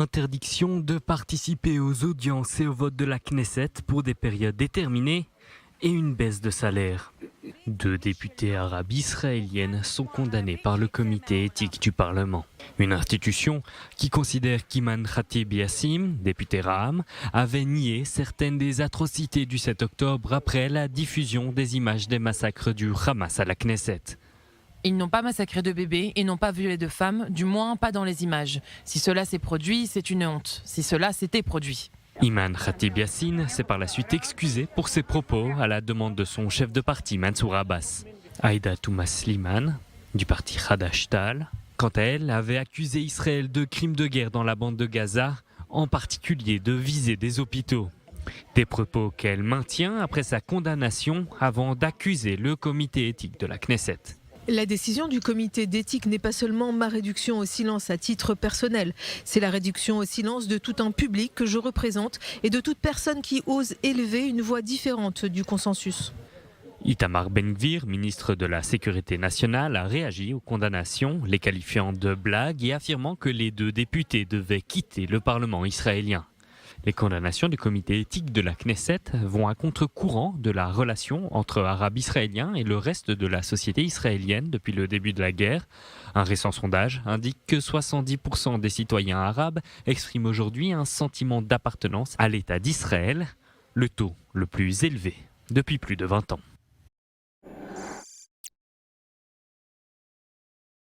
Interdiction de participer aux audiences et au vote de la Knesset pour des périodes déterminées et une baisse de salaire. 2 députés arabes israéliennes sont condamnés par le comité éthique du Parlement. Une institution qui considère qu'Iman Khatib Yassim, député Raham, avait nié certaines des atrocités du 7 octobre après la diffusion des images des massacres du Hamas à la Knesset. Ils n'ont pas massacré de bébés et n'ont pas violé de femmes, du moins pas dans les images. Si cela s'est produit, c'est une honte. Si cela s'était produit. Iman Khatib Yassin s'est par la suite excusé pour ses propos à la demande de son chef de parti Mansour Abbas. Aïda Touma Slimane, du parti Hadash-Ta'al, quant à elle, avait accusé Israël de crimes de guerre dans la bande de Gaza, en particulier de viser des hôpitaux. Des propos qu'elle maintient après sa condamnation avant d'accuser le comité éthique de la Knesset. La décision du comité d'éthique n'est pas seulement ma réduction au silence à titre personnel. C'est la réduction au silence de tout un public que je représente et de toute personne qui ose élever une voix différente du consensus. Itamar Ben-Gvir, ministre de la Sécurité nationale, a réagi aux condamnations, les qualifiant de blagues et affirmant que les 2 députés devaient quitter le Parlement israélien. Les condamnations du comité éthique de la Knesset vont à contre-courant de la relation entre Arabes israéliens et le reste de la société israélienne depuis le début de la guerre. Un récent sondage indique que 70% des citoyens arabes expriment aujourd'hui un sentiment d'appartenance à l'État d'Israël, le taux le plus élevé depuis plus de 20 ans.